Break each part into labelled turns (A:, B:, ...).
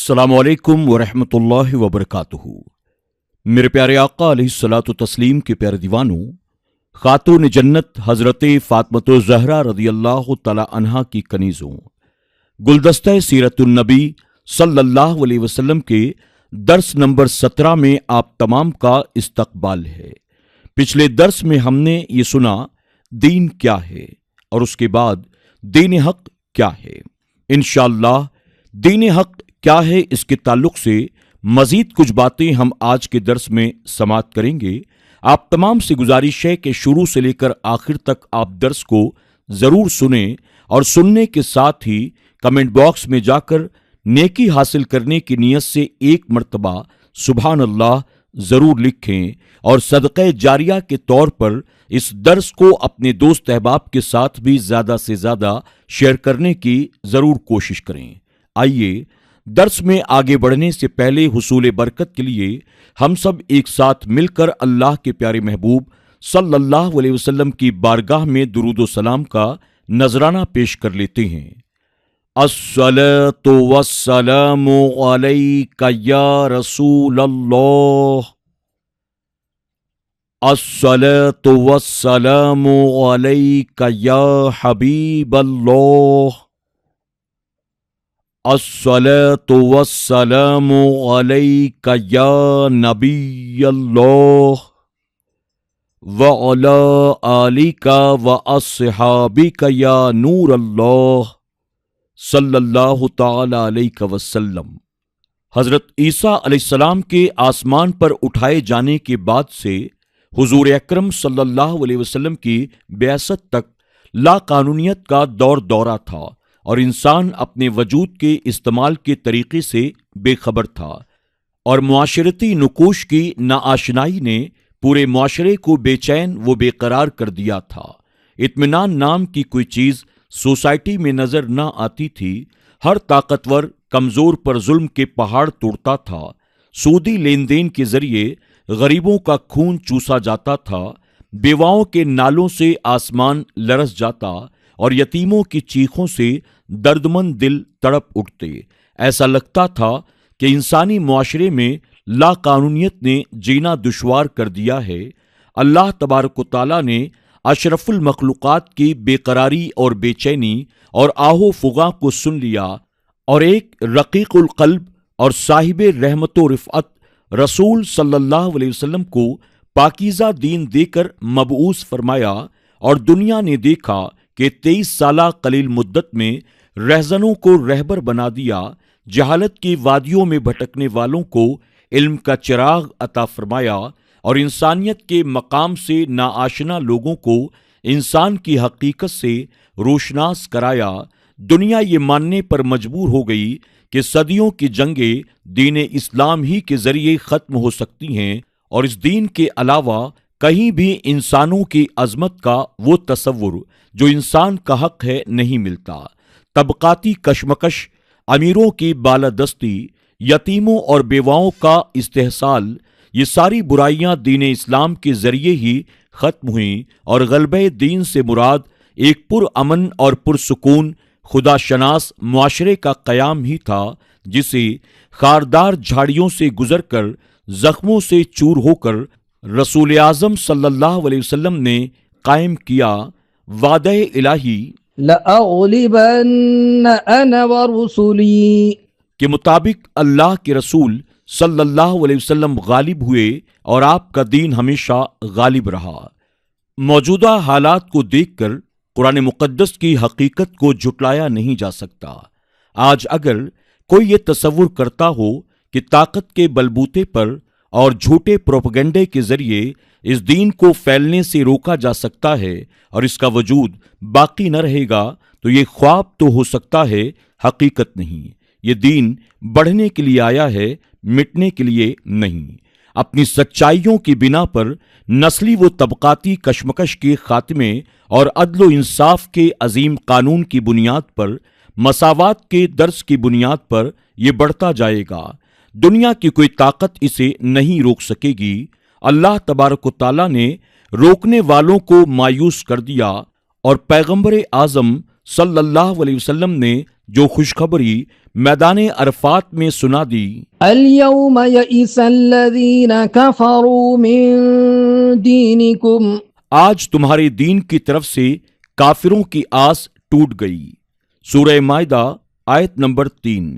A: السلام علیکم ورحمۃ اللہ وبرکاتہ۔ میرے پیارے آقا علیہ الصلوۃ والتسلیم کے پیارے دیوانوں، خاتون جنت حضرت فاطمۃ الزہرا رضی اللہ تعالی عنہا کی کنیزوں، گلدستہ سیرت النبی صلی اللہ علیہ وسلم کے درس نمبر 17 میں آپ تمام کا استقبال ہے۔ پچھلے درس میں ہم نے یہ سنا دین کیا ہے اور اس کے بعد دین حق کیا ہے۔ انشاءاللہ دین حق کیا ہے اس کے تعلق سے مزید کچھ باتیں ہم آج کے درس میں سماعت کریں گے۔ آپ تمام سے گزارش ہے کہ شروع سے لے کر آخر تک آپ درس کو ضرور سنیں اور سننے کے ساتھ ہی کمنٹ باکس میں جا کر نیکی حاصل کرنے کی نیت سے ایک مرتبہ سبحان اللہ ضرور لکھیں اور صدقہ جاریہ کے طور پر اس درس کو اپنے دوست احباب کے ساتھ بھی زیادہ سے زیادہ شیئر کرنے کی ضرور کوشش کریں۔ آئیے درس میں آگے بڑھنے سے پہلے حصول برکت کے لیے ہم سب ایک ساتھ مل کر اللہ کے پیارے محبوب صلی اللہ علیہ وسلم کی بارگاہ میں درود و سلام کا نذرانہ پیش کر لیتے ہیں۔ الصلاۃ والسلام علیک یا رسول اللہ، الصلاۃ والسلام علیک یا حبیب اللہ، الصلاۃ والسلام علیک یا نبی اللہ وعلی آلک واصحابک یا نور اللہ صلی اللہ تعالی علیہ وسلم۔ حضرت عیسیٰ علیہ السلام کے آسمان پر اٹھائے جانے کے بعد سے حضور اکرم صلی اللہ علیہ وسلم کی بعثت تک لا قانونیت کا دورہ تھا اور انسان اپنے وجود کے استعمال کے طریقے سے بے خبر تھا، اور معاشرتی نقوش کی ناآشنائی نے پورے معاشرے کو بے چین و بے قرار کر دیا تھا۔ اطمینان نام کی کوئی چیز سوسائٹی میں نظر نہ آتی تھی۔ ہر طاقتور کمزور پر ظلم کے پہاڑ توڑتا تھا، سودی لین دین کے ذریعے غریبوں کا خون چوسا جاتا تھا، بیواؤں کے نالوں سے آسمان لرز جاتا اور یتیموں کی چیخوں سے دردمند دل تڑپ اٹھتے۔ ایسا لگتا تھا کہ انسانی معاشرے میں لا قانونیت نے جینا دشوار کر دیا ہے۔ اللہ تبارک و تعالیٰ نے اشرف المخلوقات کی بے قراری اور بے چینی اور آہو فغاں کو سن لیا اور ایک رقیق القلب اور صاحب رحمت و رفعت رسول صلی اللہ علیہ وسلم کو پاکیزہ دین دے کر مبعوث فرمایا، اور دنیا نے دیکھا کہ 23 سالہ قلیل مدت میں رہزنوں کو رہبر بنا دیا، جہالت کی وادیوں میں بھٹکنے والوں کو علم کا چراغ عطا فرمایا اور انسانیت کے مقام سے ناآشنا لوگوں کو انسان کی حقیقت سے روشناس کرایا۔ دنیا یہ ماننے پر مجبور ہو گئی کہ صدیوں کی جنگیں دین اسلام ہی کے ذریعے ختم ہو سکتی ہیں، اور اس دین کے علاوہ کہیں بھی انسانوں کی عظمت کا وہ تصور جو انسان کا حق ہے نہیں ملتا۔ طبقاتی کشمکش، امیروں کی بالادستی، یتیموں اور بیواؤں کا استحصال، یہ ساری برائیاں دین اسلام کے ذریعے ہی ختم ہوئیں، اور غلبہ دین سے مراد ایک پرامن اور پرسکون خدا شناس معاشرے کا قیام ہی تھا، جسے خاردار جھاڑیوں سے گزر کر زخموں سے چور ہو کر رسول اعظم صلی اللہ علیہ وسلم نے قائم کیا۔ وعدہ الہی
B: لَأَغْلِبَنَّ أَنَا وَرُسُلِي
A: کے مطابق اللہ کے رسول صلی اللہ علیہ وسلم غالب ہوئے اور آپ کا دین ہمیشہ غالب رہا۔ موجودہ حالات کو دیکھ کر قرآن مقدس کی حقیقت کو جھٹلایا نہیں جا سکتا۔ آج اگر کوئی یہ تصور کرتا ہو کہ طاقت کے بلبوتے پر اور جھوٹے پروپیگنڈے کے ذریعے اس دین کو پھیلنے سے روکا جا سکتا ہے اور اس کا وجود باقی نہ رہے گا، تو یہ خواب تو ہو سکتا ہے، حقیقت نہیں۔ یہ دین بڑھنے کے لیے آیا ہے، مٹنے کے لیے نہیں۔ اپنی سچائیوں کی بنا پر نسلی و طبقاتی کشمکش کے خاتمے اور عدل و انصاف کے عظیم قانون کی بنیاد پر، مساوات کے درس کی بنیاد پر یہ بڑھتا جائے گا۔ دنیا کی کوئی طاقت اسے نہیں روک سکے گی۔ اللہ تبارک و تعالیٰ نے روکنے والوں کو مایوس کر دیا، اور پیغمبر اعظم صلی اللہ علیہ وسلم نے جو خوشخبری میدان عرفات میں سنا دی۔
B: اليوم يئس الذين كفروا من دينكم
A: آج تمہارے دین کی طرف سے کافروں کی آس ٹوٹ گئی۔ سورہ مائدہ آیت نمبر 3۔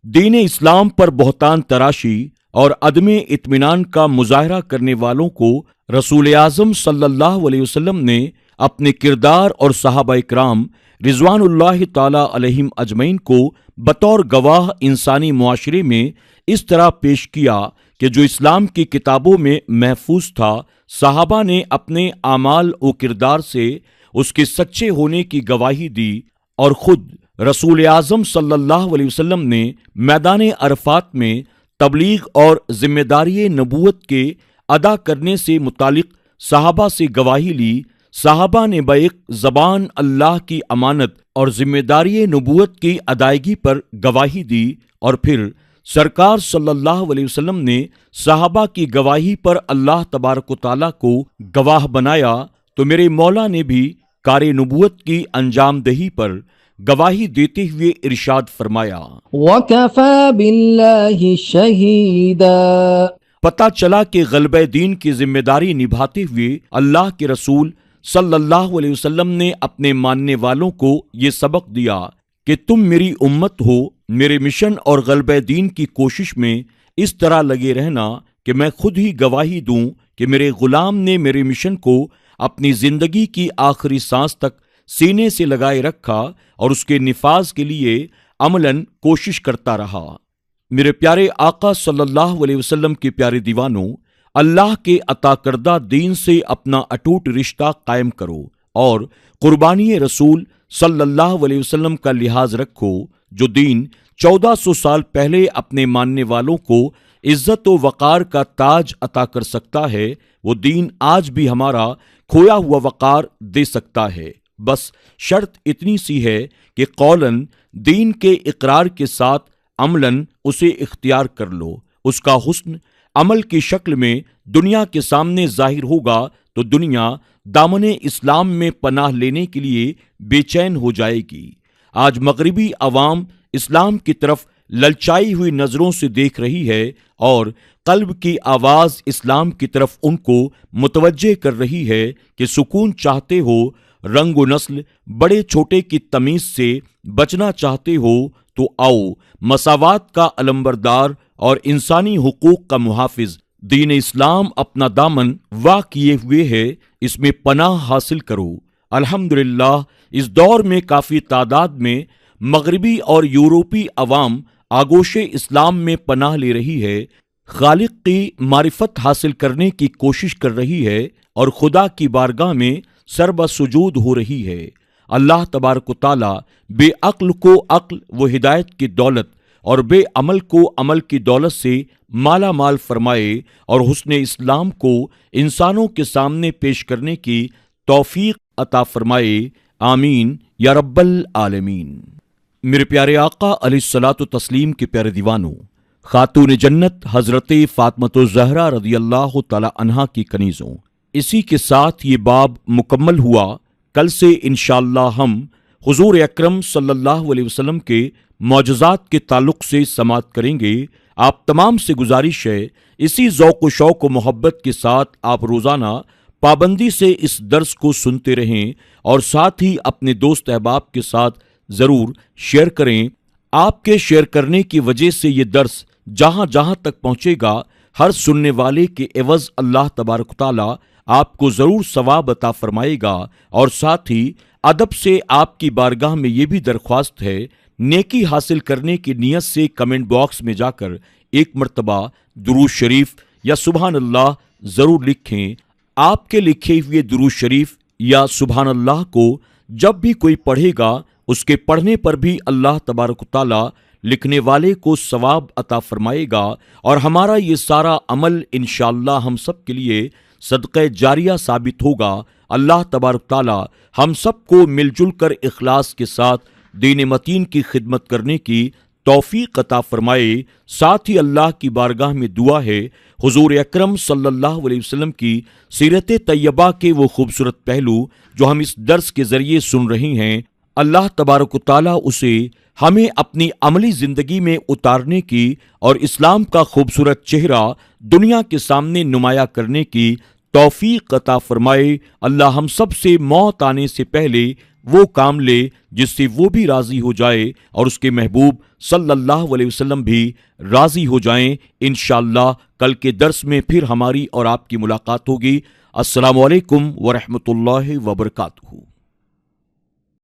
A: دین اسلام پر بہتان تراشی اور عدم اطمینان کا مظاہرہ کرنے والوں کو رسول اعظم صلی اللہ علیہ وسلم نے اپنے کردار اور صحابہ اکرام رضوان اللہ تعالی علیہم اجمعین کو بطور گواہ انسانی معاشرے میں اس طرح پیش کیا کہ جو اسلام کی کتابوں میں محفوظ تھا، صحابہ نے اپنے اعمال و کردار سے اس کے سچے ہونے کی گواہی دی، اور خود رسول اعظم صلی اللہ علیہ وسلم نے میدان عرفات میں تبلیغ اور ذمہ داری نبوت کے ادا کرنے سے متعلق صحابہ سے گواہی لی۔ صحابہ نے بیک زبان اللہ کی امانت اور ذمہ داری نبوت کی ادائیگی پر گواہی دی، اور پھر سرکار صلی اللہ علیہ وسلم نے صحابہ کی گواہی پر اللہ تبارک و تعالیٰ کو گواہ بنایا، تو میرے مولا نے بھی کار نبوت کی انجام دہی پر گواہی دیتے ہوئے ارشاد فرمایا،
B: وَكَفَى بِاللَّهِ شَهِيدًا۔
A: پتہ چلا کہ غلبہ دین کی ذمہ داری نبھاتے ہوئے اللہ کے رسول صلی اللہ علیہ وسلم نے اپنے ماننے والوں کو یہ سبق دیا کہ تم میری امت ہو، میرے مشن اور غلبہ دین کی کوشش میں اس طرح لگے رہنا کہ میں خود ہی گواہی دوں کہ میرے غلام نے میرے مشن کو اپنی زندگی کی آخری سانس تک سینے سے لگائے رکھا اور اس کے نفاذ کے لیے عملاً کوشش کرتا رہا۔ میرے پیارے آقا صلی اللہ علیہ وسلم کے پیارے دیوانوں، اللہ کے عطا کردہ دین سے اپنا اٹوٹ رشتہ قائم کرو اور قربانی رسول صلی اللہ علیہ وسلم کا لحاظ رکھو۔ جو دین 1400 سال پہلے اپنے ماننے والوں کو عزت و وقار کا تاج عطا کر سکتا ہے، وہ دین آج بھی ہمارا کھویا ہوا وقار دے سکتا ہے۔ بس شرط اتنی سی ہے کہ قولاً دین کے اقرار کے ساتھ عملاً اسے اختیار کر لو۔ اس کا حسن عمل کی شکل میں دنیا کے سامنے ظاہر ہوگا تو دنیا دامن اسلام میں پناہ لینے کے لیے بے چین ہو جائے گی۔ آج مغربی عوام اسلام کی طرف للچائی ہوئی نظروں سے دیکھ رہی ہے اور قلب کی آواز اسلام کی طرف ان کو متوجہ کر رہی ہے کہ سکون چاہتے ہو، رنگ و نسل بڑے چھوٹے کی تمیز سے بچنا چاہتے ہو تو آؤ، مساوات کا علمبردار اور انسانی حقوق کا محافظ دین اسلام اپنا دامن وا کیے ہوئے ہے، اس میں پناہ حاصل کرو۔ الحمدللہ اس دور میں کافی تعداد میں مغربی اور یورپی عوام آگوش اسلام میں پناہ لے رہی ہے، خالق کی معرفت حاصل کرنے کی کوشش کر رہی ہے اور خدا کی بارگاہ میں سربہ سجود ہو رہی ہے۔ اللہ تبارک و تعالیٰ بے عقل کو عقل و ہدایت کی دولت اور بے عمل کو عمل کی دولت سے مالا مال فرمائے اور حسن اسلام کو انسانوں کے سامنے پیش کرنے کی توفیق عطا فرمائے، آمین یا رب العالمین۔ میرے پیارے آقا علیہ الصلاۃ والتسلیم کے پیارے دیوانوں، خاتون جنت حضرت فاطمۃ الزہرا رضی اللہ تعالی عنہا کی کنیزوں، اسی کے ساتھ یہ باب مکمل ہوا۔ کل سے انشاءاللہ ہم حضور اکرم صلی اللہ علیہ وسلم کے معجزات کے تعلق سے سماعت کریں گے۔ آپ تمام سے گزارش ہے اسی ذوق و شوق و محبت کے ساتھ آپ روزانہ پابندی سے اس درس کو سنتے رہیں اور ساتھ ہی اپنے دوست احباب کے ساتھ ضرور شیئر کریں۔ آپ کے شیئر کرنے کی وجہ سے یہ درس جہاں جہاں تک پہنچے گا، ہر سننے والے کے عوض اللہ تبارک و تعالیٰ آپ کو ضرور ثواب عطا فرمائے گا۔ اور ساتھ ہی ادب سے آپ کی بارگاہ میں یہ بھی درخواست ہے، نیکی حاصل کرنے کی نیت سے کمنٹ باکس میں جا کر ایک مرتبہ درود شریف یا سبحان اللہ ضرور لکھیں۔ آپ کے لکھے ہوئے درود شریف یا سبحان اللہ کو جب بھی کوئی پڑھے گا، اس کے پڑھنے پر بھی اللہ تبارک و تعالیٰ لکھنے والے کو ثواب عطا فرمائے گا، اور ہمارا یہ سارا عمل انشاءاللہ ہم سب کے لیے صدقہ جاریہ ثابت ہوگا۔ اللہ تبارک تعالیٰ ہم سب کو مل جل کر اخلاص کے ساتھ دین متین کی خدمت کرنے کی توفیق عطا فرمائے۔ ساتھ ہی اللہ کی بارگاہ میں دعا ہے حضور اکرم صلی اللہ علیہ وسلم کی سیرت طیبہ کے وہ خوبصورت پہلو جو ہم اس درس کے ذریعے سن رہے ہیں، اللہ تبارک و تعالیٰ اسے ہمیں اپنی عملی زندگی میں اتارنے کی اور اسلام کا خوبصورت چہرہ دنیا کے سامنے نمایاں کرنے کی توفیق عطا فرمائے۔ اللہ ہم سب سے موت آنے سے پہلے وہ کام لے جس سے وہ بھی راضی ہو جائے اور اس کے محبوب صلی اللہ علیہ وسلم بھی راضی ہو جائیں۔ انشاءاللہ کل کے درس میں پھر ہماری اور آپ کی ملاقات ہوگی۔ السلام علیکم ورحمۃ اللہ وبرکاتہ۔